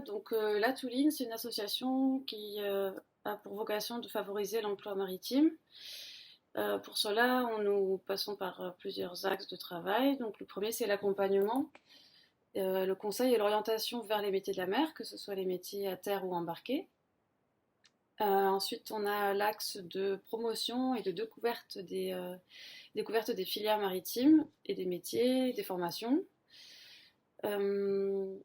Donc, la Touline, c'est une association qui a pour vocation de favoriser l'emploi maritime. Pour cela, nous passons par plusieurs axes de travail. Donc, le premier, c'est l'accompagnement, le conseil et l'orientation vers les métiers de la mer, que ce soit les métiers à terre ou embarqués. Ensuite, on a l'axe de promotion et de découverte des filières maritimes et des métiers, des formations. Euh,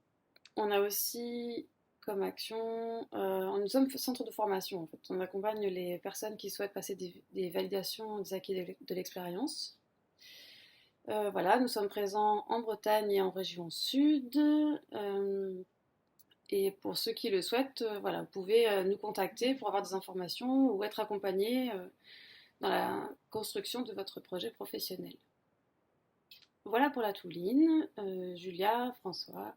on a aussi comme action, nous sommes centre de formation en fait. On accompagne les personnes qui souhaitent passer des validations des acquis de l'expérience. Voilà, nous sommes présents en Bretagne et en région sud. Et pour ceux qui le souhaitent, voilà, vous pouvez nous contacter pour avoir des informations ou être accompagné dans la construction de votre projet professionnel. Voilà pour la Touline. Julia, François,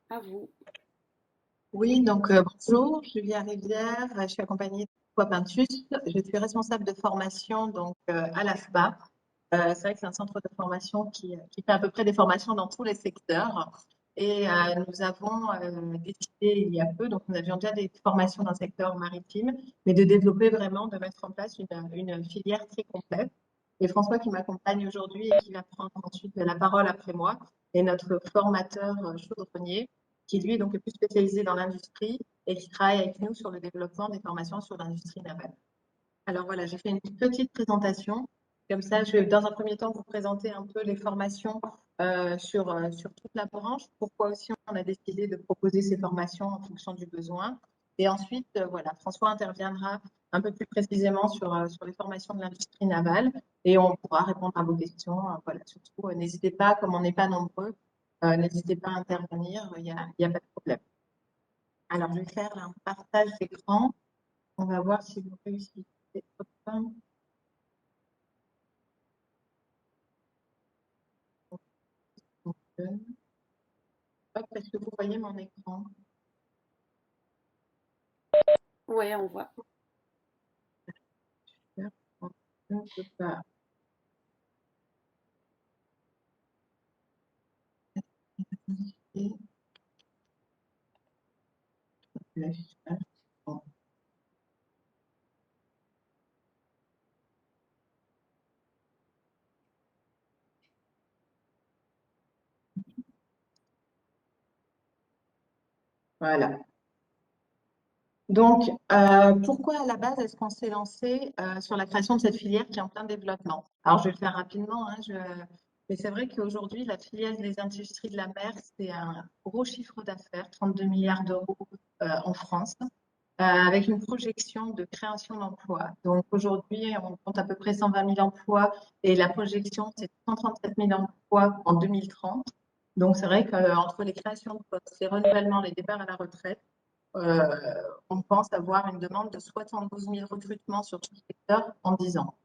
à vous. Oui, donc bonjour, Julia Rivière, je suis accompagnée de François Pintus. Je suis responsable de formation donc à l'AFBA. C'est vrai que c'est un centre de formation qui fait à peu près des formations dans tous les secteurs. Et nous avons décidé il y a peu, donc nous avions déjà des formations dans le secteur maritime, mais de développer vraiment, de mettre en place une filière très complète. Et François qui m'accompagne aujourd'hui et qui va prendre ensuite la parole après moi est notre formateur chaudronnier qui lui donc est plus spécialisé dans l'industrie et qui travaille avec nous sur le développement des formations sur l'industrie navale. Alors voilà, j'ai fait une petite présentation. Comme ça, je vais dans un premier temps vous présenter un peu les formations sur toute la branche. Pourquoi aussi on a décidé de proposer ces formations en fonction du besoin. Et ensuite, voilà, François interviendra un peu plus précisément sur les formations de l'industrie navale et on pourra répondre à vos questions. Voilà, surtout, n'hésitez pas, comme on n'est pas nombreux, n'hésitez pas à intervenir, il y a pas de problème. Alors, je vais faire un partage d'écran. On va voir si vous réussissez. Hop, est-ce que vous voyez mon écran? Ouais, on voit. On ne peut pas. Bon. Voilà. Donc, pourquoi à la base est-ce qu'on s'est lancé sur la création de cette filière qui est en plein développement? Alors, je vais le faire rapidement, hein, mais c'est vrai qu'aujourd'hui, la filière des industries de la mer, c'est un gros chiffre d'affaires, 32 milliards d'euros en France, avec une projection de création d'emplois. Donc, aujourd'hui, on compte à peu près 120 000 emplois et la projection, c'est 137 000 emplois en 2030. Donc, c'est vrai qu'entre les créations de postes, les renouvellements, les départs à la retraite, euh, on pense avoir une demande de 72 000 recrutements sur tout le secteur en 10 ans.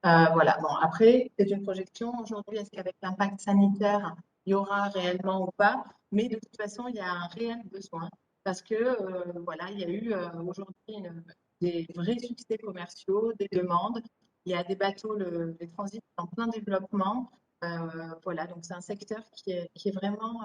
Voilà. Bon, après, c'est une projection. Aujourd'hui, est-ce qu'avec l'impact sanitaire, il y aura réellement ou pas? Mais de toute façon, il y a un réel besoin parce que voilà, il y a eu aujourd'hui des vrais succès commerciaux, des demandes. Il y a des bateaux, les transits en plein développement. Voilà, donc c'est un secteur qui est vraiment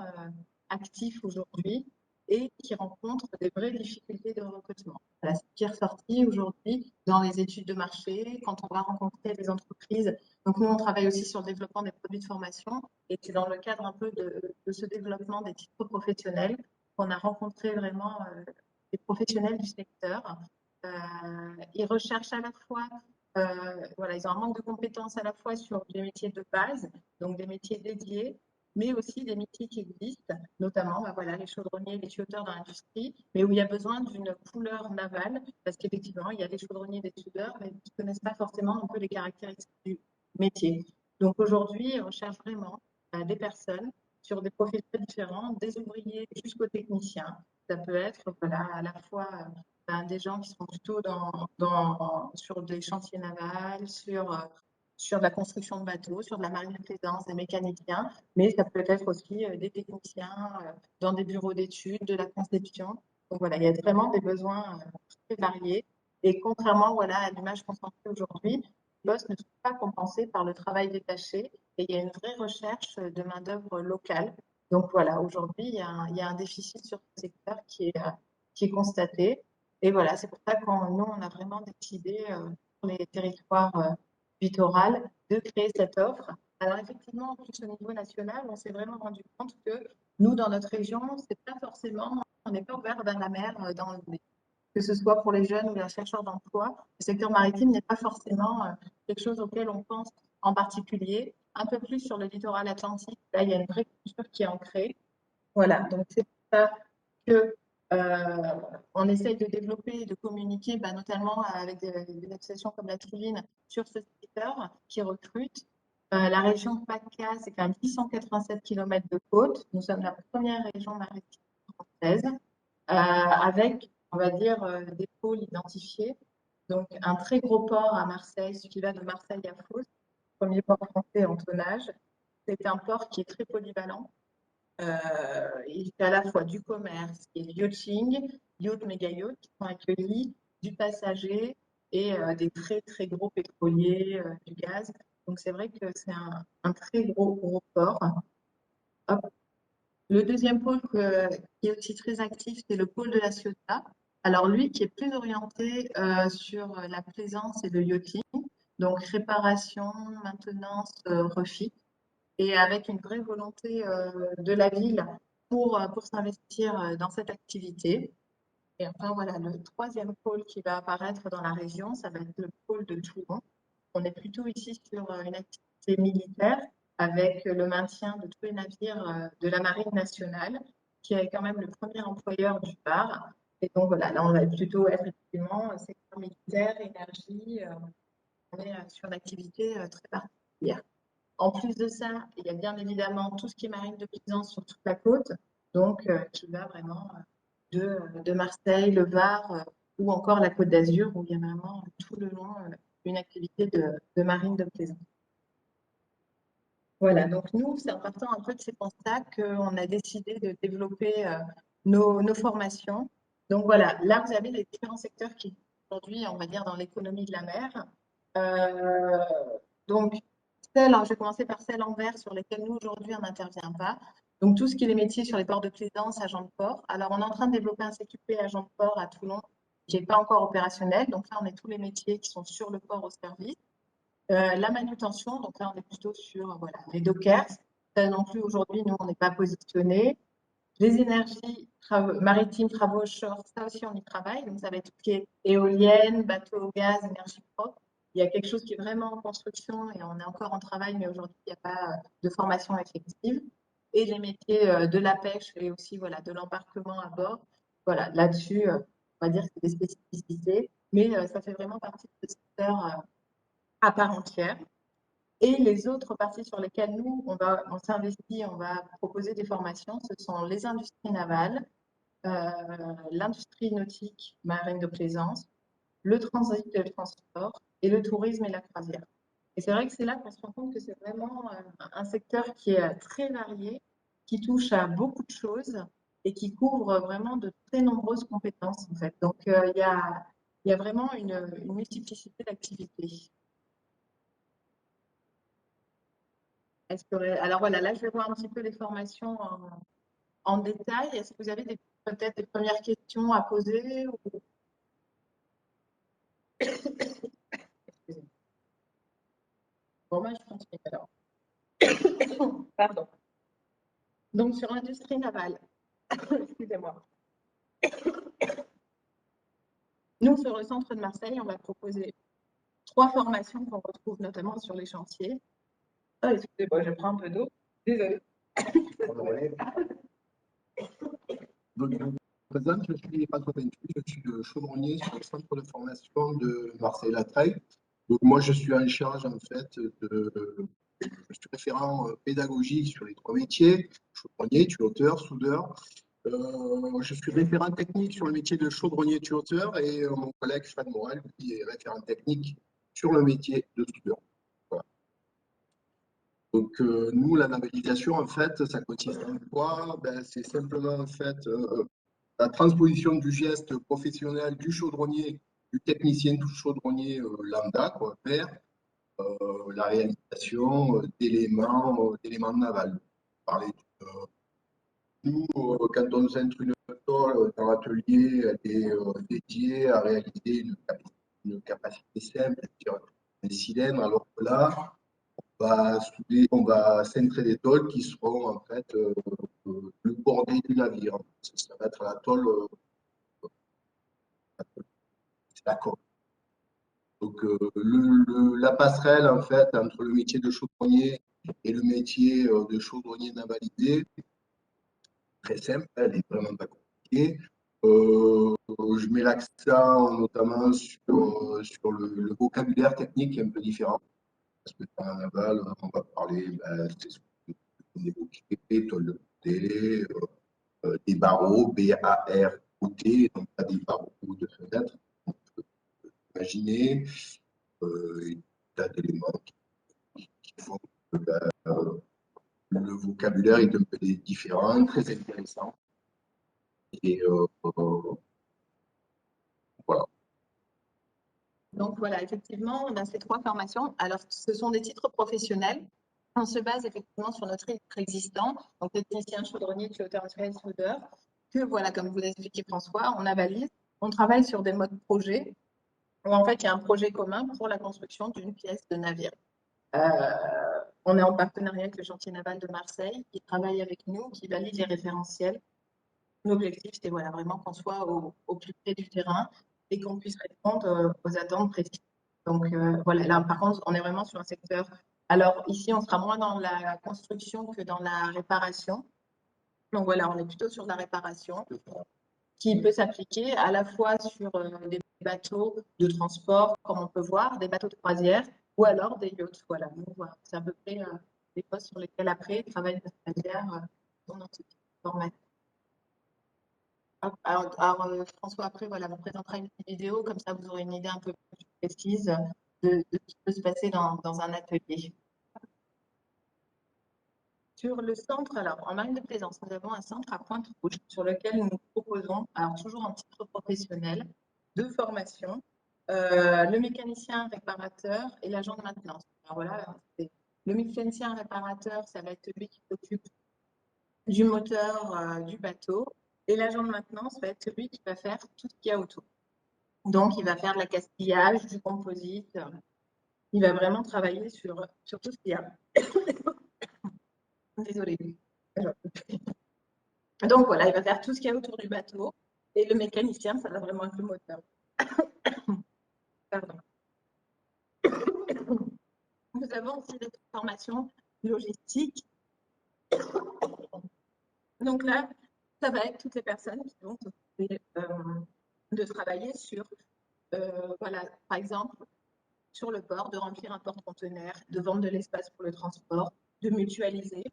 actif aujourd'hui et qui rencontre des vraies difficultés de recrutement. Voilà, ce qui est ressorti aujourd'hui dans les études de marché, quand on va rencontrer les entreprises. Donc nous, on travaille aussi sur le développement des produits de formation et c'est dans le cadre un peu de ce développement des titres professionnels qu'on a rencontré vraiment les professionnels du secteur. Ils recherchent à la fois, voilà, ils ont un manque de compétences à la fois sur des métiers de base, donc des métiers dédiés, mais aussi des métiers qui existent, notamment voilà, les chaudronniers, les tueurs dans l'industrie, mais où il y a besoin d'une couleur navale, parce qu'effectivement, il y a des chaudronniers, des soudeurs, mais qui ne connaissent pas forcément un peu les caractéristiques du métier. Donc aujourd'hui, on cherche vraiment des personnes sur des profils très différents, des ouvriers jusqu'aux techniciens. Ça peut être voilà, à la fois des gens qui sont plutôt sur des chantiers navals, sur la construction de bateaux, sur de la marine de plaisance, des mécaniciens, mais ça peut être aussi des techniciens dans des bureaux d'études, de la conception. Donc voilà, il y a vraiment des besoins très variés. Et contrairement voilà, à l'image qu'on s'en fait aujourd'hui, les postes ne sont pas compensés par le travail détaché et il y a une vraie recherche de main-d'œuvre locale Donc voilà, aujourd'hui, il y a un déficit sur ce secteur qui est constaté. Et voilà, c'est pour ça qu'on nous, on a vraiment décidé pour les territoires littoraux de créer cette offre. Alors effectivement, en plus au niveau national, on s'est vraiment rendu compte que nous, dans notre région, c'est pas forcément, on n'est pas ouvert vers la mer que ce soit pour les jeunes ou les chercheurs d'emploi. Le secteur maritime n'est pas forcément quelque chose auquel on pense en particulier. Un peu plus sur le littoral atlantique, là, il y a une vraie culture qui est ancrée. Voilà, donc c'est pour ça que on essaye de développer et de communiquer, bah, notamment avec des associations comme la Triline sur ce secteur qui recrute. La région PACA, c'est quand même 687 km de côte. Nous sommes la première région maritime française avec, on va dire, des pôles identifiés. Donc, un très gros port à Marseille, ce qui va de Marseille à Fos, premier port français en tonnage. C'est un port qui est très polyvalent. Il fait à la fois du commerce et du yachting, yacht, méga yacht qui sont accueillis, du passager et des très très gros pétroliers, du gaz. Donc c'est vrai que c'est un très gros port. Hop. Le deuxième pôle qui est aussi très actif, c'est le pôle de la Ciotat. Alors lui, qui est plus orienté sur la plaisance et le yachting, donc réparation, maintenance, refit, et avec une vraie volonté de la ville pour s'investir dans cette activité. Et enfin, voilà, le troisième pôle qui va apparaître dans la région, ça va être le pôle de Toulon. On est plutôt ici sur une activité militaire avec le maintien de tous les navires de la Marine nationale, qui est quand même le premier employeur du phare. Et donc voilà, là on va plutôt être effectivement secteur militaire, énergie, on est sur une activité très particulière. En plus de ça, il y a bien évidemment tout ce qui est marine de plaisance sur toute la côte, donc qui va vraiment de Marseille, le Var ou encore la Côte d'Azur, où il y a vraiment tout le long une activité de marine de plaisance. Voilà, donc nous, c'est en partant un peu de ces constats qu'on a décidé de développer nos formations. Donc voilà, là, vous avez les différents secteurs qui, aujourd'hui, on va dire, dans l'économie de la mer. Euh, donc, alors, je vais commencer par celles en vert sur lesquelles nous, aujourd'hui, on n'intervient pas. Donc, tout ce qui est les métiers sur les ports de plaisance, agents de port. Alors, on est en train de développer un CQP agent de port à Toulon qui n'est pas encore opérationnel. Donc là, on est tous les métiers qui sont sur le port au service. La manutention, donc là, on est plutôt sur voilà, les dockers. Ça non plus, aujourd'hui, nous, on n'est pas positionné. Les énergies maritimes, travaux offshore, ça aussi, on y travaille. Donc, ça va être tout ce qui est éolienne, bateau au gaz, énergie propre. Il y a quelque chose qui est vraiment en construction et on est encore en travail, mais aujourd'hui, il n'y a pas de formation effective. Et les métiers de la pêche et aussi voilà, de l'embarquement à bord. Voilà, là-dessus, on va dire que c'est des spécificités, mais ça fait vraiment partie de ce secteur à part entière. Et les autres parties sur lesquelles nous, on s'investit, on va proposer des formations, ce sont les industries navales, l'industrie nautique, marine de plaisance, le transit et le transport, et le tourisme et la croisière. Et c'est vrai que c'est là qu'on se rend compte que c'est vraiment un secteur qui est très varié, qui touche à beaucoup de choses et qui couvre vraiment de très nombreuses compétences, en fait. Donc, il y a vraiment une multiplicité d'activités. Alors voilà, là, je vais voir un petit peu les formations en détail. Est-ce que vous avez peut-être des premières questions à poser Bon, moi, je continue alors. Pardon. Donc, sur l'industrie navale, excusez-moi. Nous, sur le centre de Marseille, on va proposer 3 formations qu'on retrouve notamment sur les chantiers. Ah, excusez-moi, je prends un peu d'eau. Désolée. Donc, je me présente, je suis Patrick Pentu, je suis le chaudronnier sur le centre de formation de Marseille-Latreille. Donc, moi, je suis en charge, en fait, je suis référent pédagogique sur les 3 métiers, chaudronnier, tuyauteur, soudeur. Je suis référent technique sur le métier de chaudronnier tuyauteur et mon collègue Fred Morel, qui est référent technique sur le métier de soudeur. Voilà. Donc, nous, la navalisation, en fait, ça consiste en quoi? Ben, c'est simplement, en fait, la transposition du geste professionnel du chaudronnier, du technicien du chaudronnier lambda, quoi, vers la réalisation d'éléments navals. Parler nous, quand on nous instruit une tôle dans l'atelier, elle est dédiée à réaliser une capacité simple, c'est-à-dire un cylindre, alors que là, on va centrer des tôles qui seront en fait le bordé du navire. Ça va être la tôle, c'est la coque. Donc, la passerelle, en fait, entre le métier de chaudronnier et le métier de chaudronnier navalisé, très simple, elle est vraiment pas compliquée. Je mets l'accent notamment sur le vocabulaire technique qui est un peu différent. Parce que dans la navale, on va parler c'est ce qu'on évoquait, tôle de côté, des barreaux, B-A-R-O-T, donc pas des barreaux de fenêtre. On peut imaginer une tas d'éléments qui font que le vocabulaire est un peu différent, très intéressant. Et voilà. Donc voilà, effectivement, on a ces 3 formations. Alors, ce sont des titres professionnels. On se base effectivement sur notre titre existant, donc technicien chaudronnier, tuyauteur naturel, soudeur, que voilà, comme vous l'expliquait François, on avalise. On travaille sur des modes projet, où en fait, il y a un projet commun pour la construction d'une pièce de navire. On est en partenariat avec le chantier naval de Marseille, qui travaille avec nous, qui valide les référentiels. L'objectif, c'est voilà, vraiment qu'on soit au plus près du terrain et qu'on puisse répondre aux attentes précises. Donc voilà, là par contre, on est vraiment sur un secteur. Alors ici, on sera moins dans la construction que dans la réparation. Donc voilà, on est plutôt sur la réparation qui peut s'appliquer à la fois sur des bateaux de transport, comme on peut voir, des bateaux de croisière, ou alors des yachts. Voilà, donc, voilà. C'est à peu près les postes sur lesquels après travaillent les stagiaires dans notre formation. Alors, François, après, voilà, vous présentera une petite vidéo, comme ça vous aurez une idée un peu plus précise de ce qui peut se passer dans un atelier. Sur le centre, alors en marine de plaisance, nous avons un centre à Pointe-Rouge sur lequel nous proposons, alors toujours en titre professionnel, 2 formations, le mécanicien réparateur et l'agent de maintenance. Alors voilà, le mécanicien réparateur, ça va être celui qui s'occupe du moteur du bateau et l'agent de maintenance va être celui qui va faire tout ce qu'il y a autour. Donc, il va faire de l'accastillage, du composite, il va vraiment travailler sur tout ce qu'il y a. Désolée. Donc voilà, il va faire tout ce qu'il y a autour du bateau et le mécanicien, ça va vraiment être le moteur. Pardon. Nous avons aussi des formations logistiques. Donc là, ça va être toutes les personnes qui vont s'occuper de travailler sur, voilà, par exemple, sur le port, de remplir un porte-conteneur, de vendre de l'espace pour le transport, de mutualiser.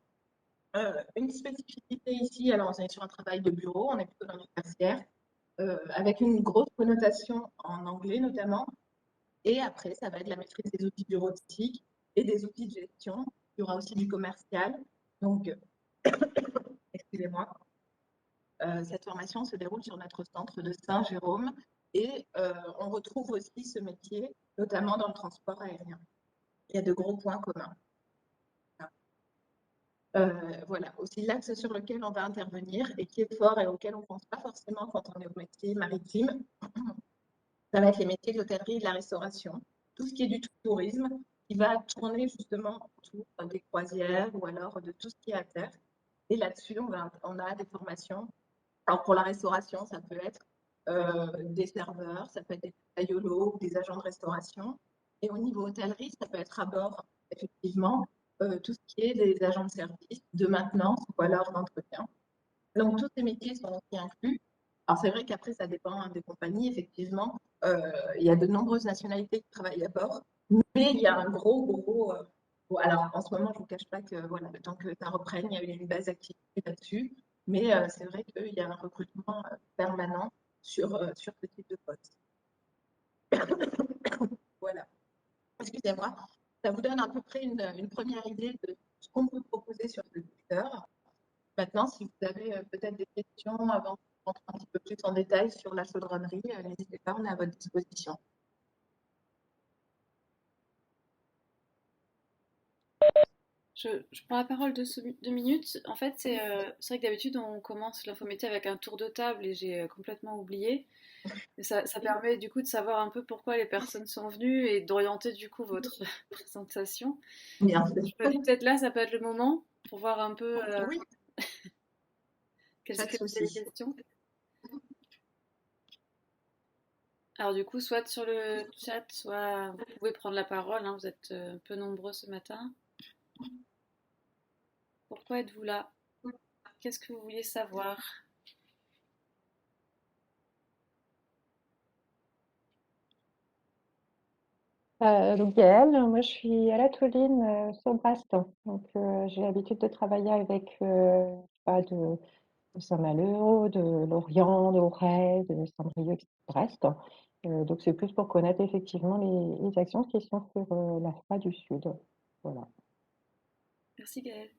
Une spécificité ici, alors on est sur un travail de bureau, on est plutôt dans le tertiaire, avec une grosse connotation en anglais notamment. Et après, ça va être la maîtrise des outils bureautiques et des outils de gestion. Il y aura aussi du commercial. Donc, excusez-moi, cette formation se déroule sur notre centre de Saint-Jérôme et on retrouve aussi ce métier, notamment dans le transport aérien. Il y a de gros points communs. Voilà, aussi l'axe sur lequel on va intervenir et qui est fort et auquel on ne pense pas forcément quand on est au métier maritime, ça va être les métiers de l'hôtellerie et de la restauration. Tout ce qui est du tourisme, qui va tourner justement autour des croisières ou alors de tout ce qui est à terre. Et là-dessus, on a des formations. Alors pour la restauration, ça peut être des serveurs, ça peut être des paillolos, des agents de restauration. Et au niveau hôtellerie, ça peut être à bord, effectivement, tout ce qui est des agents de service, de maintenance ou alors d'entretien. Donc tous ces métiers sont aussi inclus. Alors c'est vrai qu'après, ça dépend des compagnies, effectivement. Il y a de nombreuses nationalités qui travaillent à bord, mais il y a un gros. Alors en ce moment, je ne vous cache pas que voilà, le temps que ça reprenne, il y a eu une base d'activité là-dessus. Mais c'est vrai qu'il y a un recrutement permanent sur ce type de poste. Voilà. Excusez-moi. Ça vous donne à peu près une première idée de ce qu'on peut proposer sur ce secteur. Maintenant, si vous avez peut-être des questions avant de rentrer un petit peu plus en détail sur la chaudronnerie, n'hésitez pas, on est à votre disposition. Je prends la parole 2 minutes. En fait, c'est vrai que d'habitude, on commence l'infométier avec un tour de table et j'ai complètement oublié. Et ça permet du coup de savoir un peu pourquoi les personnes sont venues et d'orienter du coup votre présentation. Bien Je fait. me dis peut-être là, ça peut être le moment pour voir un peu Oui, quelles pas de étaient les souci. questions. Alors du coup, soit sur le chat, soit vous pouvez prendre la parole, hein, vous êtes peu nombreux ce matin. Pourquoi êtes-vous là? Qu'est-ce que vous vouliez savoir? Donc Gaëlle, moi je suis à la Touline sur Brest. Donc j'ai l'habitude de travailler avec de Saint-Malo, de Lorient, de Auray, de Saint-Brieuc, Brest. Donc c'est plus pour connaître effectivement les actions qui sont sur la FA du Sud. Voilà. Merci Gaëlle.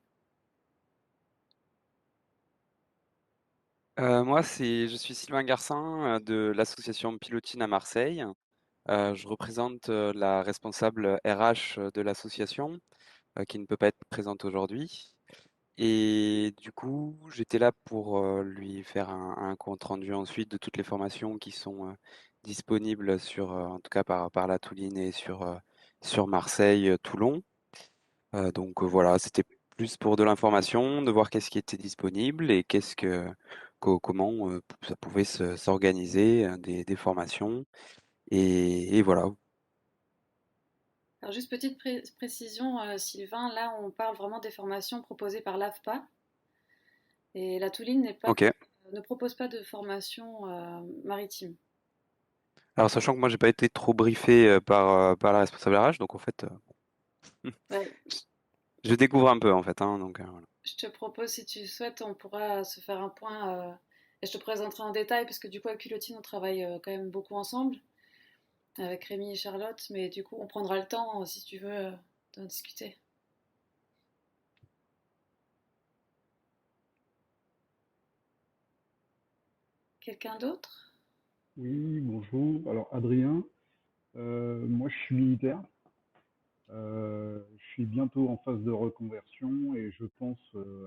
Moi, je suis Sylvain Garcin de l'association Pilotine à Marseille. Je représente la responsable RH de l'association qui ne peut pas être présente aujourd'hui. Et du coup, j'étais là pour lui faire un compte rendu ensuite de toutes les formations qui sont disponibles en tout cas par la Touline et sur Marseille, Toulon. Voilà, c'était plus pour de l'information, de voir qu'est-ce qui était disponible et comment ça pouvait s'organiser des formations. Et voilà. Alors juste petite précision, Sylvain, là on parle vraiment des formations proposées par l'AFPA et la Touline Ok. ne propose pas de formation maritime. Alors sachant que moi j'ai pas été trop briefé par la responsable RH, donc en fait Ouais, je découvre un peu en fait, hein, donc voilà. je te propose, si tu souhaites, on pourra se faire un point et je te présenterai en détail parce que du coup avec Pilotine on travaille quand même beaucoup ensemble avec Rémi et Charlotte, mais du coup on prendra le temps si tu veux d'en discuter. Quelqu'un d'autre? Oui, bonjour. Alors, Adrien, moi je suis militaire. Je suis bientôt en phase de reconversion et je pense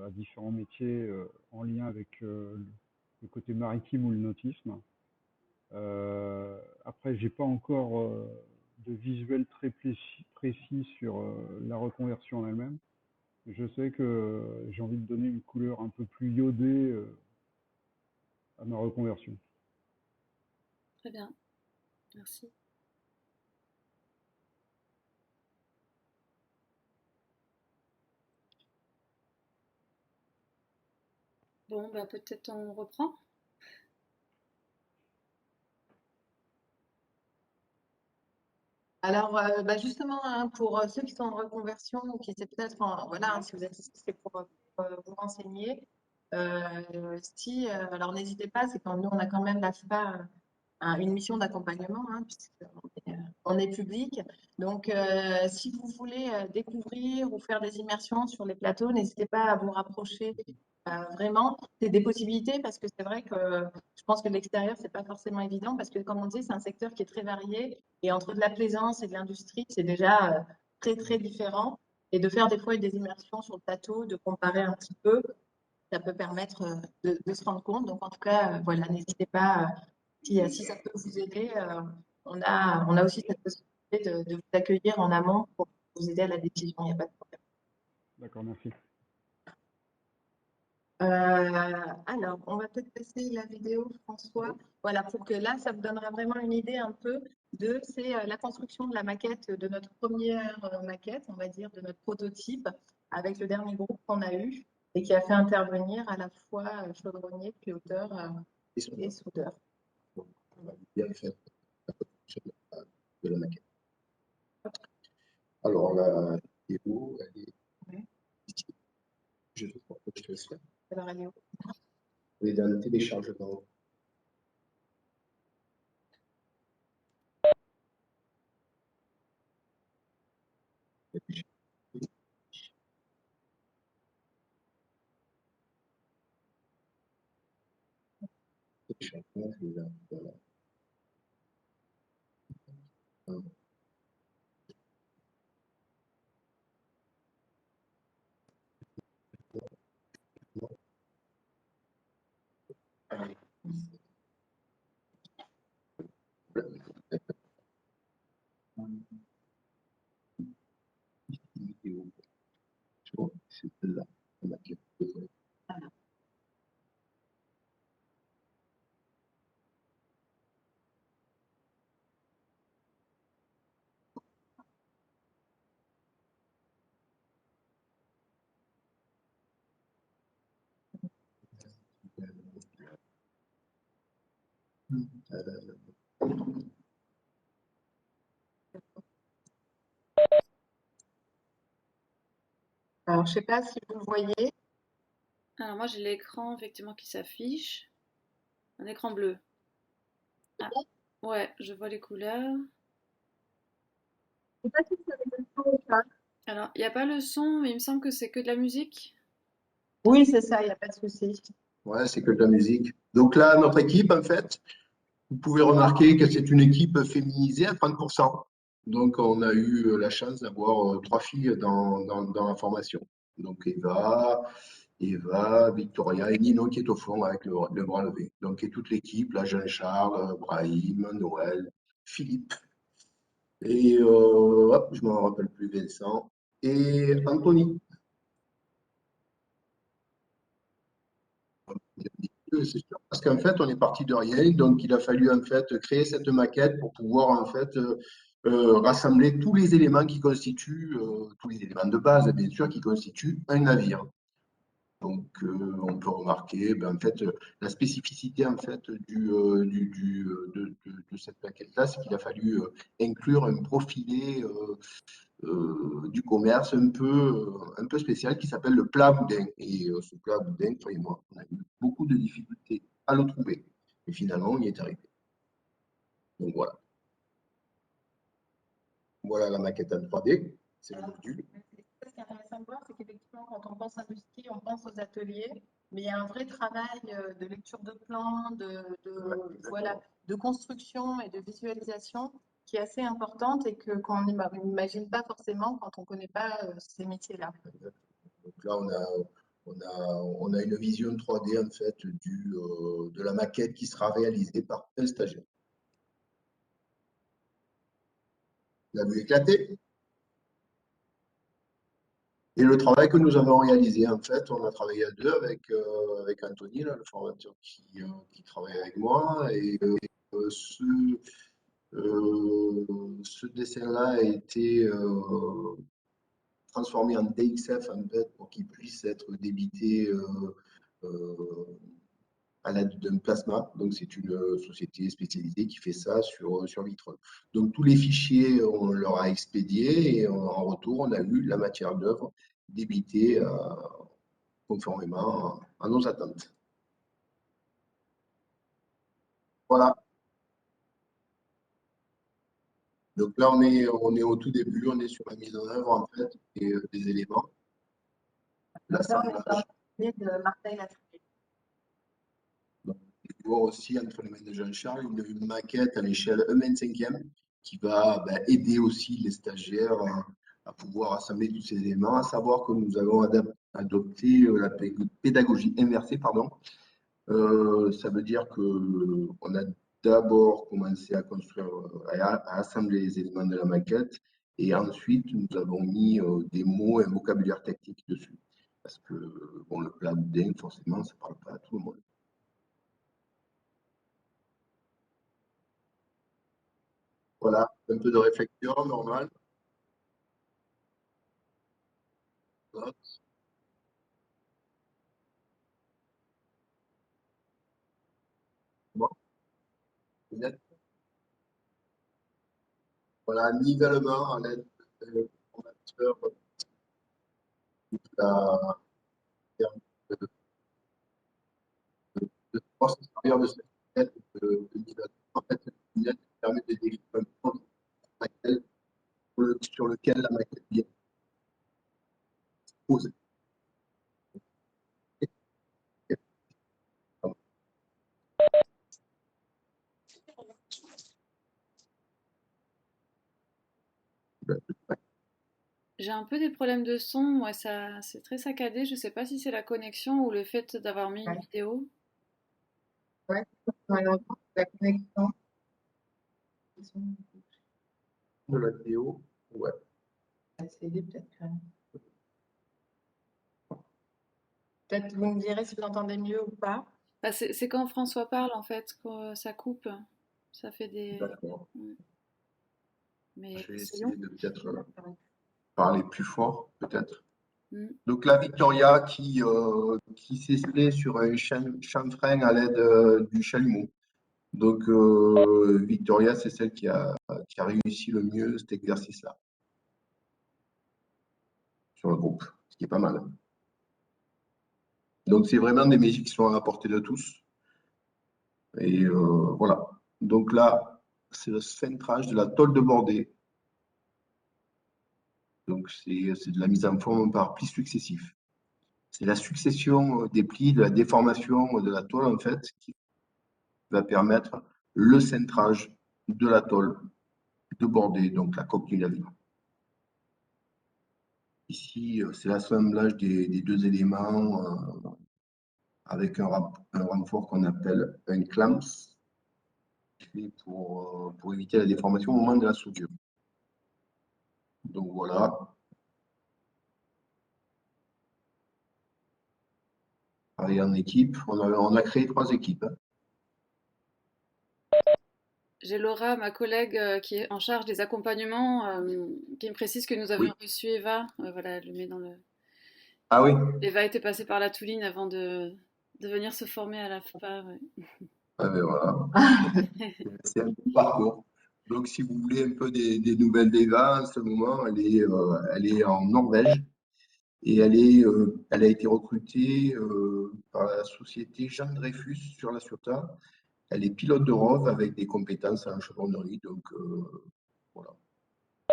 à différents métiers en lien avec le côté maritime ou le nautisme. Après, j'ai pas encore de visuel très précis sur la reconversion en elle-même. Je sais que j'ai envie de donner une couleur un peu plus iodée à ma reconversion. Très bien, merci. Bon, bah peut-être on reprend. Alors, justement, hein, pour ceux qui sont en reconversion ou qui étaient peut-être voilà, hein, si vous êtes ici, c'est pour vous renseigner. Alors n'hésitez pas, c'est quand nous, on a quand même la FPA une mission d'accompagnement, hein, on est public. Donc, si vous voulez découvrir ou faire des immersions sur les plateaux, n'hésitez pas à vous rapprocher. Vraiment, c'est des possibilités parce que c'est vrai que je pense que de l'extérieur, c'est pas forcément évident parce que, comme on dit, c'est un secteur qui est très varié et entre de la plaisance et de l'industrie, c'est déjà très, très différent. Et de faire des fois des immersions sur le plateau, de comparer un petit peu, ça peut permettre de se rendre compte. Donc, en tout cas, voilà, n'hésitez pas, si ça peut vous aider, on a aussi cette possibilité de vous accueillir en amont pour vous aider à la décision, il n'y a pas de problème. D'accord, merci. Alors, on va peut-être passer la vidéo, François. Voilà, pour que là, ça vous donnera vraiment une idée un peu c'est la construction de la maquette, de notre première maquette, on va dire, de notre prototype, avec le dernier groupe qu'on a eu et qui a fait intervenir à la fois chaudronnier, piloteur et soudeur. On va bien faire la construction de la maquette. Alors, la vidéo, elle est Oui. ici. Je te laisse faire. Alors, elle est où? Elle est dans le téléchargement. Téléchargement, je vais là. Voilà. C'est celle-là, la maquette. Alors, je ne sais pas si vous le voyez. Alors moi j'ai l'écran effectivement qui s'affiche, un écran bleu. Ah, ouais, je vois les couleurs. Je sais pas si vous avez le son ou pas. Alors, il n'y a pas le son, mais il me semble que c'est que de la musique. Oui, c'est ça, il n'y a pas de souci. Ouais, c'est que de la musique. Donc là, notre équipe, en fait, vous pouvez remarquer que c'est une équipe féminisée à 30%. Donc, on a eu la chance d'avoir 3 filles dans la formation. Donc, Eva, Victoria et Nino qui est au fond avec le bras levé. Donc, et toute l'équipe, là, Jean-Charles, Brahim, Noël, Philippe, et hop, je ne me rappelle plus Vincent, et Anthony. C'est sûr, parce qu'en fait, on est parti de rien, donc il a fallu en fait créer cette maquette pour pouvoir en fait rassembler tous les éléments qui constituent, tous les éléments de base, bien sûr, qui constituent un navire. Donc, on peut remarquer, ben, en fait, la spécificité en fait de cette maquette-là, c'est qu'il a fallu inclure un profilé du commerce un peu spécial qui s'appelle le plat boudin. Et ce plat boudin, croyez-moi, on a eu beaucoup de difficultés à le trouver. Et finalement, on y est arrivé. Donc voilà. Voilà la maquette en 3D. C'est le module. Ce qui est intéressant de voir, c'est qu'effectivement, quand on pense industrie, on pense aux ateliers, mais il y a un vrai travail de lecture de plans, voilà, de construction et de visualisation qui est assez importante et qu'on n'imagine pas forcément quand on ne connaît pas ces métiers-là. Donc là, on a une vision 3D en fait de la maquette qui sera réalisée par un stagiaire. Vous l'avez éclaté? Et le travail que nous avons réalisé, en fait, on a travaillé à deux avec Anthony, là, le formateur qui travaille avec moi. Et ce dessin-là a été transformé en DXF en fait, pour qu'il puisse être débité euh, à l'aide d'un plasma. Donc, c'est une société spécialisée qui fait ça sur Vitron. Donc, tous les fichiers, on leur a expédié et en retour, on a eu la matière d'œuvre débitée conformément à nos attentes. Voilà. Donc là, on est au tout début, on est sur la mise en œuvre en fait des éléments. L'assemblage. De Marseille-Latrier. Donc, il faut voir aussi entre les mains de Jean-Charles une maquette à l'échelle 1/25 qui va aider aussi les stagiaires à pouvoir assembler tous ces éléments, à savoir que nous allons adopter la pédagogie inversée, pardon. Ça veut dire qu'on a d'abord commencé à construire, à assembler les éléments de la maquette et ensuite nous avons mis des mots et un vocabulaire technique dessus. Parce que bon, le plat boudin, forcément, ça ne parle pas à tout le monde. Voilà, un peu de réflexion, normal. Voilà, bon, voilà, nivellement à l'aide de formateur la de pouvoir se servir de cette lunette de nivellement. En fait, cette lunette permet de décrire un plan sur lequel la maquette vient poser. J'ai un peu des problèmes de son, moi ça c'est très saccadé, je sais pas si c'est la connexion ou le fait d'avoir mis une vidéo. Ouais, malheureusement, la connexion. De la vidéo, ouais. On va essayer peut-être quand même. Peut-être vous me direz si vous entendez mieux ou pas. Bah, c'est quand François parle en fait que ça coupe, ça fait des. D'accord. Ouais. Mais Je vais essayons. essayer de peut-être parler plus fort, peut-être. Mm. Donc la Victoria qui s'essaie sur un chanfrein à l'aide du chalumeau. Donc Victoria, c'est celle qui a réussi le mieux cet exercice-là sur le groupe, ce qui est pas mal. Donc c'est vraiment des musiques qui sont à la portée de tous. Et voilà. Donc là, c'est le centrage de la tôle de bordée. Donc c'est de la mise en forme par plis successifs. C'est la succession des plis, de la déformation de la tôle en fait, qui va permettre le centrage de la tôle de bordée, donc la coque du navire. Ici, c'est l'assemblage des deux éléments avec un renfort qu'on appelle un clamps pour éviter la déformation au moment de la soudure. Donc voilà. Travailler en équipe. On a créé 3 équipes. J'ai Laura, ma collègue, qui est en charge des accompagnements, qui me précise que nous avions Oui. reçu Eva. Voilà, elle le met dans le. Ah oui. Eva était passée par la Touline avant de venir se former à la FPA. Ouais. Ah ben voilà. C'est un parcours. Donc, si vous voulez un peu des nouvelles d'Eva, en ce moment, elle est en Norvège et elle a été recrutée par la société Jean Dreyfus sur la Ciotat. Elle est pilote de ROV avec des compétences en chevronnerie. Donc, voilà.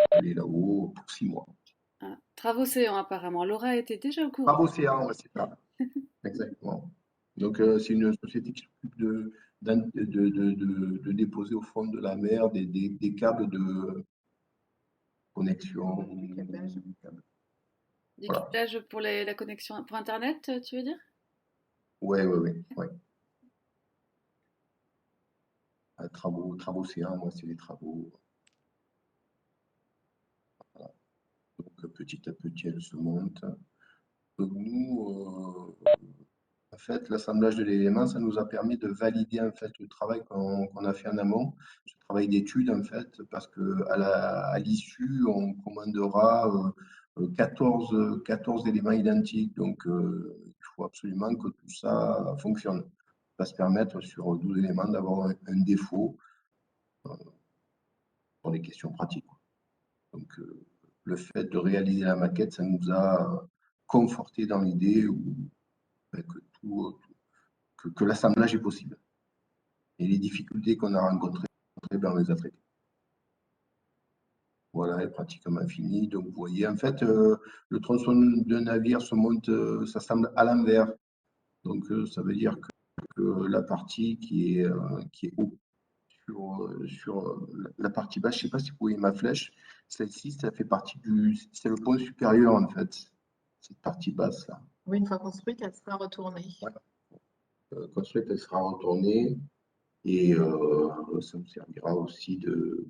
Elle est là-haut pour 6 mois. Ah, Travaux Océan, apparemment. Laura était déjà au courant. Par océan, ouais, c'est ça. Exactement. Donc, c'est une société qui s'occupe de déposer au fond de la mer des câbles de connexion. Du câblage. Du Voilà. câblage pour la connexion pour Internet, tu veux dire? Ouais. Travaux océan, moi, c'est les travaux. Voilà. Donc, petit à petit, elle se monte. Donc, nous, en fait, l'assemblage de l'élément, ça nous a permis de valider en fait le travail qu'on a fait en amont, ce travail d'étude en fait, parce que à l'issue, on commandera 14 éléments identiques. Donc, il faut absolument que tout ça fonctionne. Ça va se permettre sur 12 éléments d'avoir un défaut pour des questions pratiques. Donc, le fait de réaliser la maquette, ça nous a conforté dans l'idée que l'assemblage est possible. Et les difficultés qu'on a rencontrées, ben, on les a traitées. Voilà, elle est pratiquement finie. Donc, vous voyez, en fait, le tronçon de navire se monte, s'assemble à l'envers. Donc, ça veut dire que la partie qui est haut sur la partie basse, je ne sais pas si vous voyez ma flèche, celle-ci, ça fait partie c'est le pont supérieur, en fait, cette partie basse là. Oui, une fois construite, elle sera retournée. Voilà. Construite, elle sera retournée et ça nous servira aussi de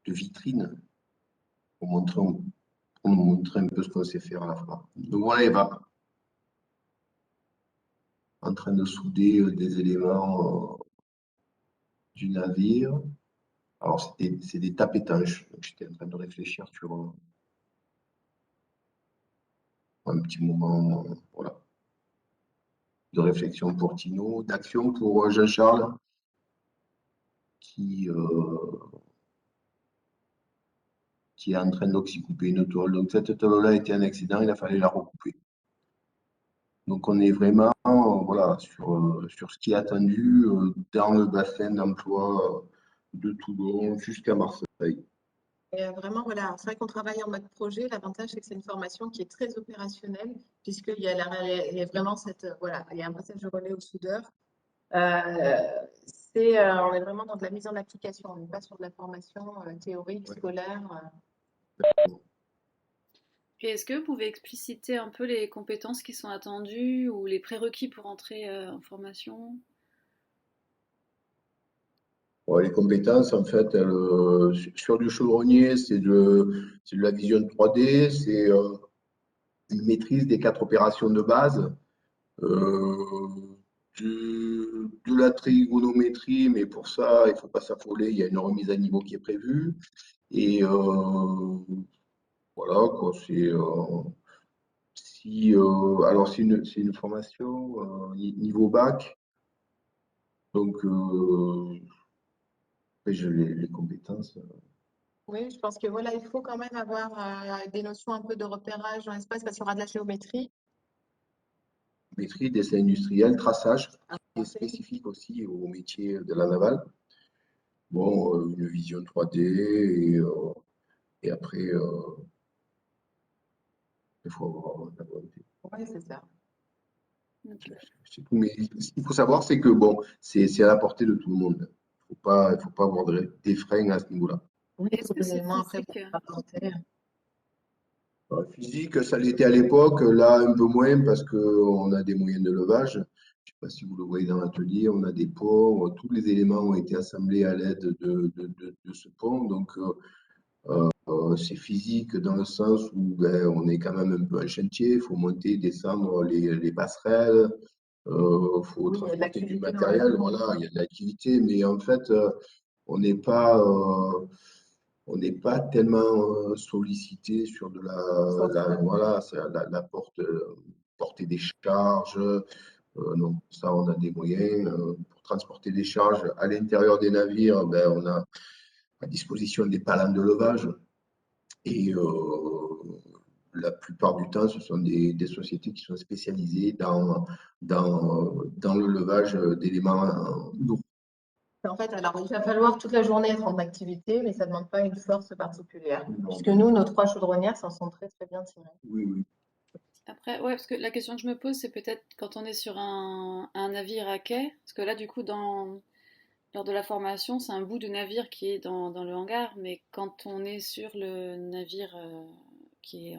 vitrine pour nous montrer un peu ce qu'on sait faire à la fois. Donc voilà, Eva, en train de souder des éléments du navire. Alors, c'est des tapes étanches. Donc, j'étais en train de réfléchir sur un petit moment voilà, de réflexion pour Tino, d'action pour Jean-Charles, qui est en train d'oxycouper une tôle. Donc, cette tôle-là a été un accident, il a fallu la recouper. Donc, on est vraiment voilà, sur ce qui est attendu dans le bassin d'emploi de Toulon jusqu'à Marseille. Et vraiment, voilà, c'est vrai qu'on travaille en mode projet. L'avantage, c'est que c'est une formation qui est très opérationnelle, puisqu'il y a, il y a vraiment voilà, il y a un passage de relais au soudeur. On est vraiment dans de la mise en application, on n'est pas sur de la formation théorique, scolaire. Puis est-ce que vous pouvez expliciter un peu les compétences qui sont attendues ou les prérequis pour entrer en formation? Ouais, les compétences, en fait, sur du chaudronnier, c'est de la vision 3D, c'est une maîtrise des 4 opérations de base, euh, de la trigonométrie, mais pour ça, il ne faut pas s'affoler, il y a une remise à niveau qui est prévue. Et voilà, quoi, alors c'est une formation niveau bac, donc après, j'ai les compétences. Oui, je pense que voilà, il faut quand même avoir des notions un peu de repérage dans l'espace parce qu'il y aura de la géométrie. Maîtrise, dessin industriel, traçage, Ah, qui est spécifique aussi au métier de la navale. Bon, une vision 3D et après, il faut avoir la volonté. oui, c'est ça. Ok. C'est tout. Mais ce qu'il faut savoir, c'est que bon, c'est à la portée de tout le monde. Il faut pas avoir des freins à ce niveau-là. Oui, Est-ce tous que les c'est éléments après physique? pour apporter. Physique, ça l'était à l'époque, là un peu moins parce qu'on a des moyens de levage. Je ne sais pas si vous le voyez dans l'atelier, on a des ponts, tous les éléments ont été assemblés à l'aide de ce pont. Donc, c'est physique dans le sens où ben, on est quand même un peu un chantier, il faut monter, descendre les passerelles, faut Oui, il y a de transporter du l'activité dans la matériel, journée. voilà, il y a de l'activité, mais en fait, on n'est pas, on n'est pas tellement sollicité sur de voilà, c'est la portée des charges. Non, ça, on a des moyens pour transporter des charges à l'intérieur des navires. Ben, on a à disposition des palans de levage. Et la plupart du temps, ce sont des sociétés qui sont spécialisées dans le levage d'éléments lourds. En fait, alors il va falloir toute la journée être en activité, mais ça ne demande pas une force particulière. Non, Puisque nous, nos 3 chaudronnières s'en sont très très bien tirées. oui, oui. Après, ouais, parce que la question que je me pose, c'est peut-être quand on est sur un navire à quai, parce que là, du coup, lors de la formation, c'est un bout de navire qui est dans le hangar, mais quand on est sur le navire qui est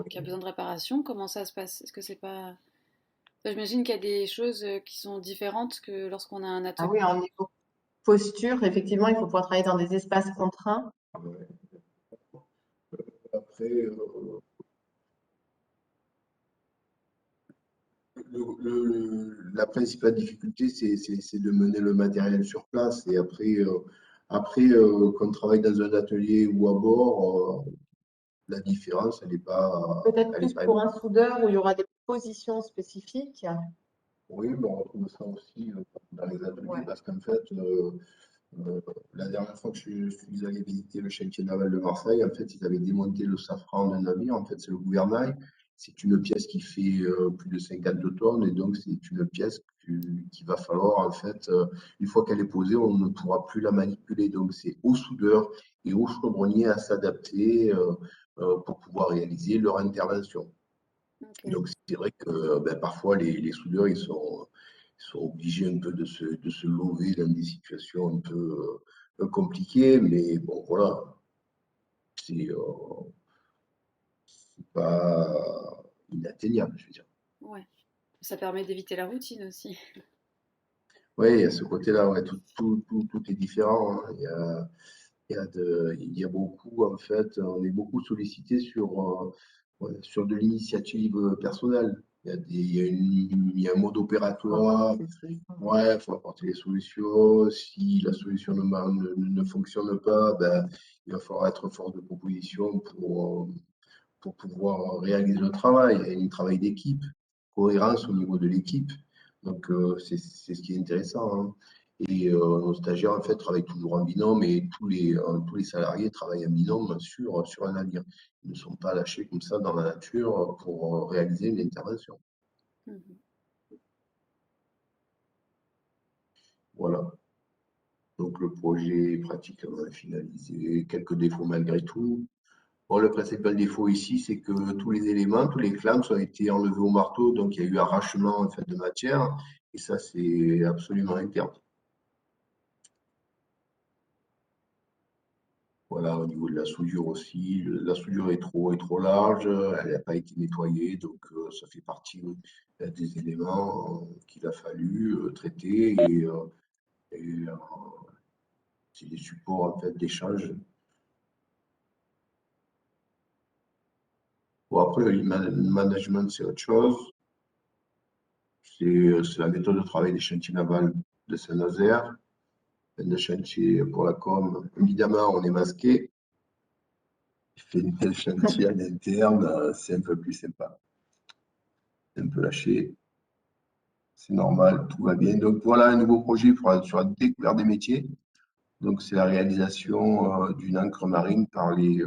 qui a besoin de réparation, comment ça se passe? Est-ce que c'est pas... Enfin, j'imagine qu'il y a des choses qui sont différentes que lorsqu'on a un Ah atelier. oui, en niveau posture, effectivement, il faut pouvoir travailler dans des espaces contraints. Ouais. Après, la principale difficulté, c'est de mener le matériel sur place. Et après qu'on travaille dans un atelier ou à bord, la différence, Peut-être elle est plus pas pour énorme. un soudeur où il y aura des positions spécifiques. Oui, mais on retrouve ça aussi dans les ateliers Ouais. parce qu'en fait, la dernière fois que je suis allé visiter le chantier naval de Marseille, en fait, ils avaient démonté le safran d'un navire. En fait, c'est le gouvernail. C'est une pièce qui fait plus de 50 tonnes et donc c'est une pièce qu'il va falloir, en fait, une fois qu'elle est posée, on ne pourra plus la manipuler. Donc, c'est aux soudeurs et aux chaudronniers à s'adapter pour pouvoir réaliser leur intervention. Ok. Donc, c'est vrai que ben, parfois, les soudeurs, ils sont obligés un peu de se lever dans des situations un peu compliquées, mais bon, voilà, c'est pas inatteignable, je veux dire. Ouais. Ça permet d'éviter la routine aussi. Oui, il y a ce côté-là, ouais, tout est différent, hein. Il y a beaucoup, en fait, on est beaucoup sollicité ouais, sur de l'initiative personnelle. Il y a un mode opératoire. Ouais, il faut apporter les solutions. Si la solution ne fonctionne pas, ben, il va falloir être force de proposition pour pouvoir réaliser le travail. Il y a un travail d'équipe, cohérence au niveau de l'équipe. Donc, c'est ce qui est intéressant, hein. Et nos stagiaires, en fait, travaillent toujours en binôme et tous les salariés travaillent en binôme sur un navire. Ils ne sont pas lâchés comme ça dans la nature pour réaliser une intervention. Mhm. Voilà. Donc, le projet est pratiquement finalisé. Quelques défauts malgré tout. Bon, le principal défaut ici, c'est que tous les éléments, tous les clamps ont été enlevés au marteau, donc il y a eu arrachement en fait, de matière, et ça, c'est absolument interne. Voilà, au niveau de la soudure aussi, la soudure est trop large, elle n'a pas été nettoyée, donc ça fait partie des éléments qu'il a fallu traiter et c'est des supports en fait d'échange. Bon, après, le management, c'est autre chose. C'est la méthode de travail des chantiers navals de Saint-Nazaire. Le chantier pour la com, évidemment, on est masqué. Il fait une chantier en interne, c'est un peu plus sympa. C'est un peu lâché. C'est normal, tout va bien. Donc voilà un nouveau projet sur la découverte des métiers. Donc c'est la réalisation d'une ancre marine par les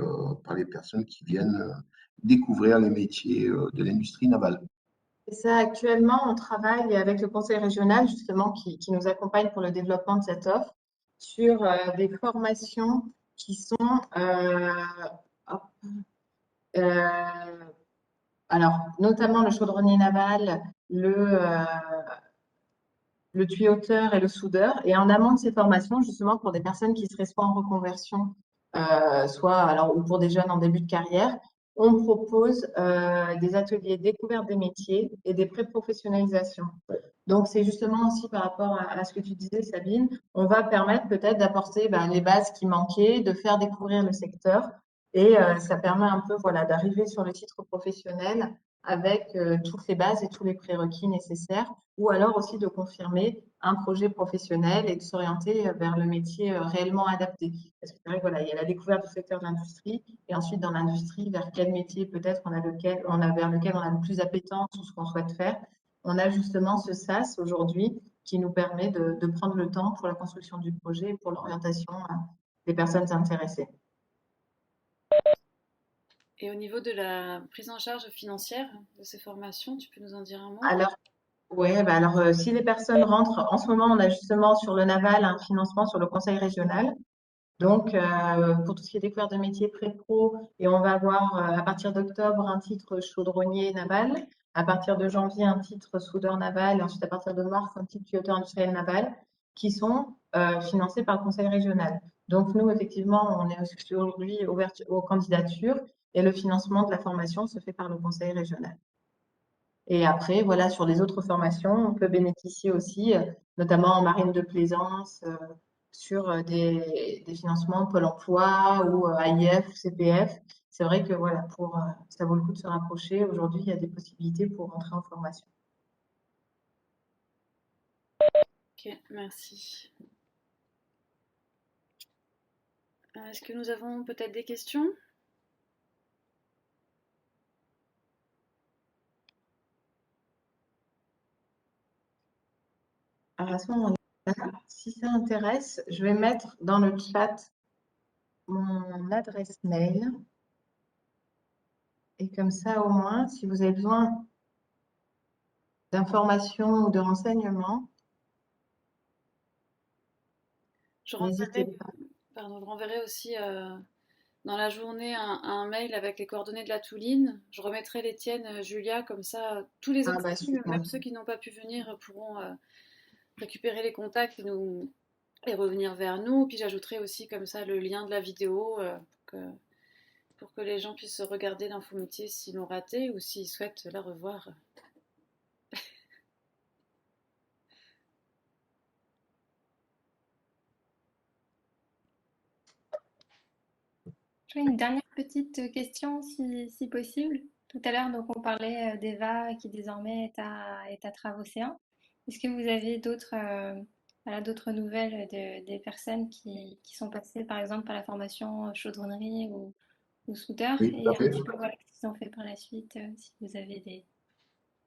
personnes qui viennent découvrir les métiers de l'industrie navale. Et ça, actuellement, on travaille avec le conseil régional, justement, qui nous accompagne pour le développement de cette offre, sur des formations qui sont, hop, alors, notamment le chaudronnier naval, le tuyauteur et le soudeur. Et en amont de ces formations, justement, pour des personnes qui seraient soit en reconversion, ou pour des jeunes en début de carrière, on propose des ateliers découverte des métiers et des pré-professionnalisations. Donc, c'est justement aussi par rapport à ce que tu disais, Sabine, on va permettre peut-être d'apporter les bases qui manquaient, de faire découvrir le secteur. Et ça permet un peu d'arriver sur le titre professionnel avec toutes les bases et tous les prérequis nécessaires, ou alors aussi de confirmer un projet professionnel et de s'orienter vers le métier réellement adapté. Parce que c'est vrai il y a la découverte du secteur de l'industrie, et ensuite dans l'industrie, vers quel métier peut-être vers lequel on a le plus appétence ou ce qu'on souhaite faire. On a justement ce SAS aujourd'hui qui nous permet de prendre le temps pour la construction du projet et pour l'orientation des personnes intéressées. Et au niveau de la prise en charge financière de ces formations, tu peux nous en dire un mot? Alors, si les personnes rentrent, en ce moment, on a justement sur le naval un financement sur le conseil régional. Donc, pour tout ce qui est découverte de métiers pré-pro, et on va avoir à partir d'octobre un titre chaudronnier naval, à partir de janvier un titre soudeur naval, et ensuite à partir de mars un titre tuyauteur industriel naval, qui sont financés par le conseil régional. Donc, nous, effectivement, on est aujourd'hui ouverts aux candidatures et le financement de la formation se fait par le conseil régional. Et après, sur les autres formations, on peut bénéficier aussi, notamment en marine de plaisance, sur des financements Pôle emploi ou AIF ou CPF. C'est vrai que ça vaut le coup de se rapprocher. Aujourd'hui, il y a des possibilités pour rentrer en formation. Ok, merci. Est-ce que nous avons peut-être des questions? Alors à ce moment-là, si ça intéresse, je vais mettre dans le chat mon adresse mail. Et comme ça, au moins, si vous avez besoin d'informations ou de renseignements, n'hésitez pas. Je renverrai aussi dans la journée un mail avec les coordonnées de la Touline. Je remettrai les tiennes, Julia, comme ça tous les autres, même ceux qui n'ont pas pu venir, pourront récupérer les contacts et revenir vers nous. Puis j'ajouterai aussi comme ça le lien de la vidéo pour que les gens puissent regarder l'infométier s'ils l'ont raté ou s'ils souhaitent la revoir. J'ai une dernière petite question, si possible. Tout à l'heure, donc, on parlait d'Eva qui désormais est à Travocéan. Est-ce que vous avez d'autres nouvelles des personnes qui sont passées, par exemple, par la formation chaudronnerie ou soudeur, Oui, tout et à un fait. petit peu ce qu'ils ont fait par la suite, si vous avez des...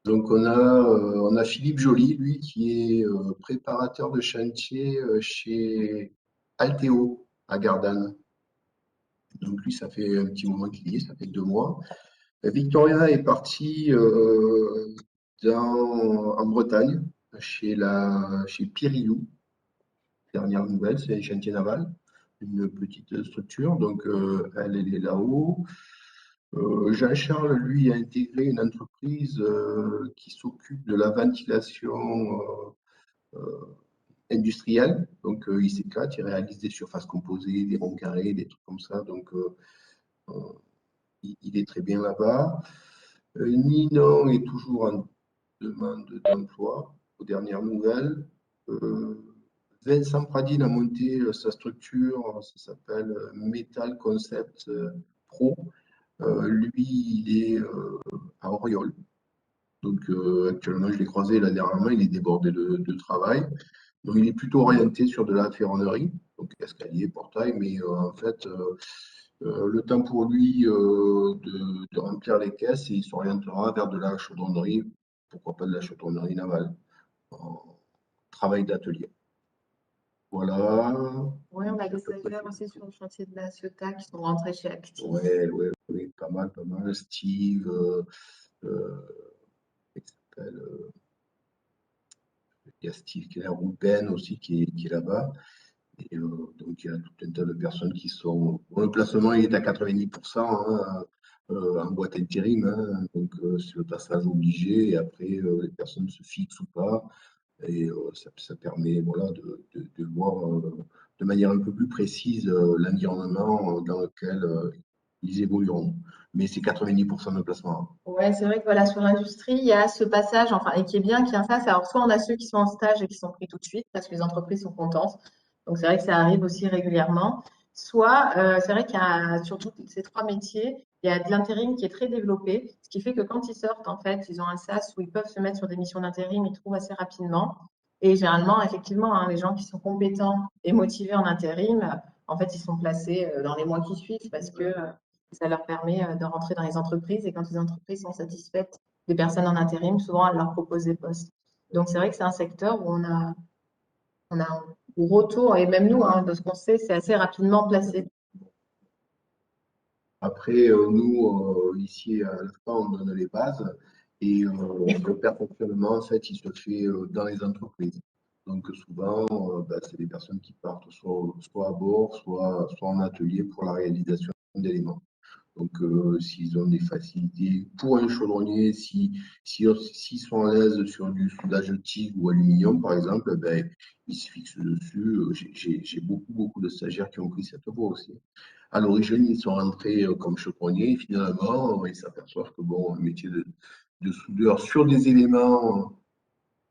Donc on a Philippe Joly, lui, qui est préparateur de chantier chez Alteo à Gardanne. Donc lui, ça fait un petit moment qu'il y est, ça fait 2 mois. Victoria est partie en Bretagne, chez Pirilou. Dernière nouvelle, c'est un chantier naval, une petite structure. Donc elle est là-haut. Jean-Charles, lui, a intégré une entreprise qui s'occupe de la ventilation industrielle. Donc, il s'éclate, il réalise des surfaces composées, des ronds carrés, des trucs comme ça. Donc, il est très bien là-bas. Ninon est toujours en demande d'emploi, aux dernières nouvelles. Vincent Pradine a monté sa structure, ça s'appelle Metal Concept Pro. Lui, il est à Oriol. Donc actuellement, je l'ai croisé là dernièrement, il est débordé de travail. Donc il est plutôt orienté sur de la ferronnerie, donc escalier, portail, mais en fait, le temps pour lui de remplir les caisses et il s'orientera vers de la chaudronnerie, pourquoi pas de la chaudronnerie navale, en travail d'atelier. Voilà. Oui, on a des stagiaires aussi sur le chantier de la Ciotat qui sont rentrés chez Actis. Oui, pas mal, pas mal. Steve, il s'appelle, il y a Steve qui est là, Ruben aussi qui est là-bas. Et donc il y a tout un tas de personnes qui sont. Bon, le placement il est à 90% hein, en boîte intérim, hein, donc c'est le passage obligé et après les personnes se fixent ou pas. Et ça permet voilà, de voir de manière un peu plus précise l'environnement dans lequel ils évolueront. Mais c'est 90% de placement. Ouais, c'est vrai que voilà, sur l'industrie, il y a ce passage, enfin, et qui est bien, qui est un ça. Alors, soit on a ceux qui sont en stage et qui sont pris tout de suite parce que les entreprises sont contentes. Donc, c'est vrai que ça arrive aussi régulièrement. Soit, c'est vrai qu'il y a, sur tous ces trois métiers, il y a de l'intérim qui est très développé, ce qui fait que quand ils sortent, en fait, ils ont un SAS où ils peuvent se mettre sur des missions d'intérim, ils trouvent assez rapidement. Et généralement, effectivement, hein, les gens qui sont compétents et motivés en intérim, en fait, ils sont placés dans les mois qui suivent parce que ça leur permet de rentrer dans les entreprises et quand les entreprises sont satisfaites des personnes en intérim, souvent elles leur proposent des postes. Donc c'est vrai que c'est un secteur où on a un retour, et même nous, hein, de ce qu'on sait, c'est assez rapidement placé. Après, nous, ici à l'AFPA, on donne les bases et le perfectionnement, en fait, il se fait dans les entreprises. Donc souvent, bah, c'est des personnes qui partent soit à bord, soit en atelier pour la réalisation d'éléments. Donc, s'ils ont des facilités pour un chaudronnier, s'ils sont à l'aise sur du soudage TIG ou aluminium, par exemple, ben, ils se fixent dessus. J'ai beaucoup de stagiaires qui ont pris cette voie aussi. À l'origine, ils sont rentrés comme chaudronniers et finalement, ils s'aperçoivent que bon, le métier de soudeur sur des éléments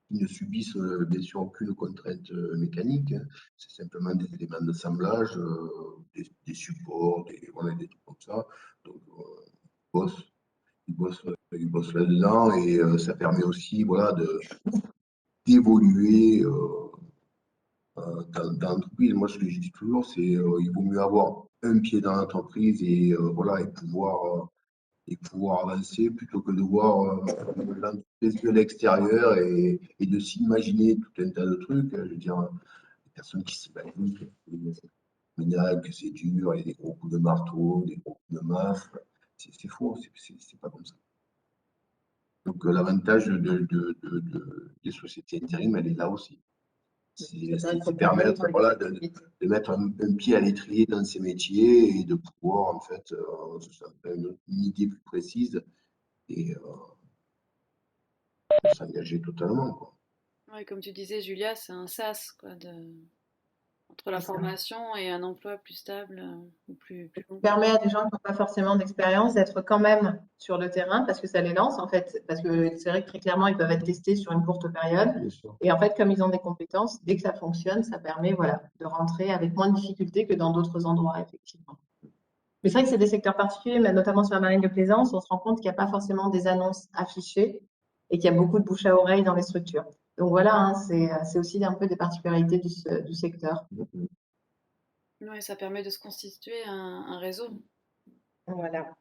qui ne subissent bien sûr aucune contrainte mécanique, hein. C'est simplement des éléments d'assemblage, des supports, voilà, des trucs comme ça. Donc, bossent, ils bossent là-dedans et ça permet aussi voilà, d'évoluer dans l'entreprise. Moi, ce que je dis toujours, c'est il vaut mieux avoir un pied dans l'entreprise et, voilà, et pouvoir avancer plutôt que de voir l'entreprise de l'extérieur et de s'imaginer tout un tas de trucs. Je veux dire, les personnes qui s'imaginent que que c'est dur, il y a des gros coups de marteau, des gros coups de masse. C'est faux, c'est pas comme ça. Donc l'avantage des sociétés intérim, elle est là aussi. C'est permettre voilà, de mettre un pied à l'étrier dans ces métiers et de pouvoir en fait se faire une idée plus précise et de s'engager totalement, quoi. Ouais, comme tu disais, Julia, c'est un sas quoi, entre la formation et un emploi plus stable ou plus long. Permet à des gens qui n'ont pas forcément d'expérience d'être quand même sur le terrain parce que ça les lance en fait. Parce que c'est vrai que très clairement, ils peuvent être testés sur une courte période. Et en fait, comme ils ont des compétences, dès que ça fonctionne, ça permet voilà, de rentrer avec moins de difficultés que dans d'autres endroits, effectivement. Mais c'est vrai que c'est des secteurs particuliers, mais notamment sur la marine de plaisance, on se rend compte qu'il n'y a pas forcément des annonces affichées et qu'il y a beaucoup de bouche à oreille dans les structures. Donc voilà, hein, c'est aussi un peu des particularités du secteur. Ouais, ça permet de se constituer un réseau. Voilà.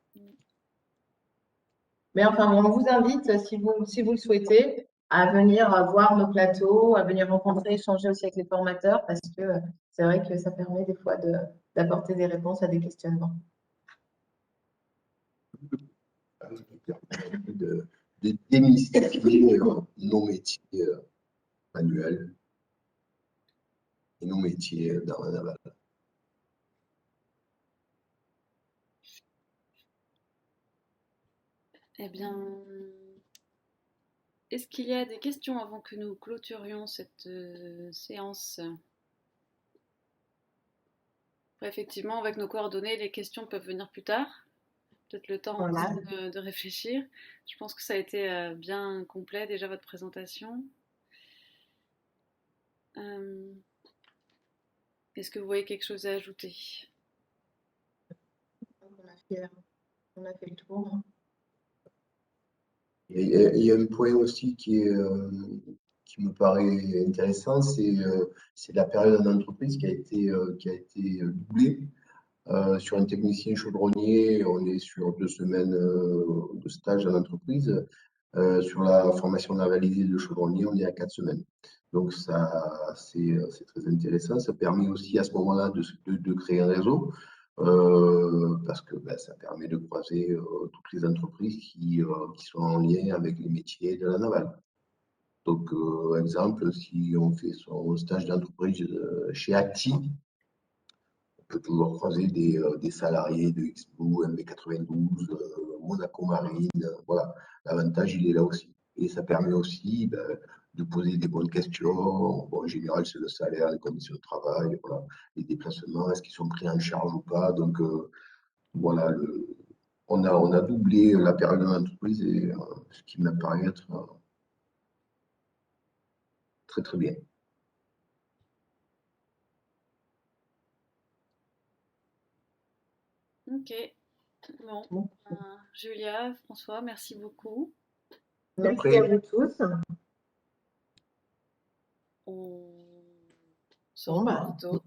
Mais enfin, on vous invite, si vous le souhaitez, à venir voir nos plateaux, à venir rencontrer, échanger aussi avec les formateurs, parce que c'est vrai que ça permet des fois d'apporter des réponses à des questionnements. De démystifier nos métiers manuels et nos métiers dans la navale. Eh bien, est-ce qu'il y a des questions avant que nous clôturions cette séance? Effectivement, avec nos coordonnées, les questions peuvent venir plus tard. Peut-être le temps Voilà. de réfléchir. Je pense que ça a été bien complet déjà votre présentation. Est-ce que vous voyez quelque chose à ajouter? On a fait le tour. Il y a un point aussi qui me paraît intéressant, c'est la période en entreprise qui a été doublée. Sur un technicien chaudronnier, on est sur 2 semaines de stage en entreprise. Sur la formation navalisée de chaudronnier, on est à 4 semaines. Donc ça, c'est très intéressant. Ça permet aussi à ce moment-là de créer un réseau parce que ben, ça permet de croiser toutes les entreprises qui sont en lien avec les métiers de la navale. Donc, exemple, si on fait son stage d'entreprise chez Acti, on peut toujours croiser des salariés de Xblue, MB92, Monaco Marine. Voilà, l'avantage, il est là aussi. Et ça permet aussi ben, de poser des bonnes questions. Bon, en général, c'est le salaire, les conditions de travail, voilà, les déplacements, est-ce qu'ils sont pris en charge ou pas. Donc, voilà, on a doublé la période d'entreprise et ce qui me paraît être très, très bien. Ok, bon. Bon. Julia, François, merci beaucoup. Merci à vous tous. On se Bon, revoit bah, bientôt.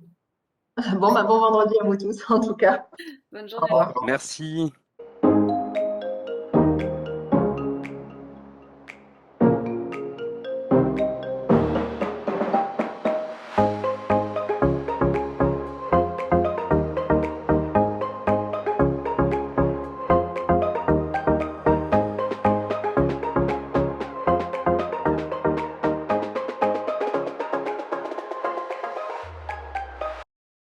bon vendredi à vous tous, en tout cas. Bonne Au journée. revoir. Merci.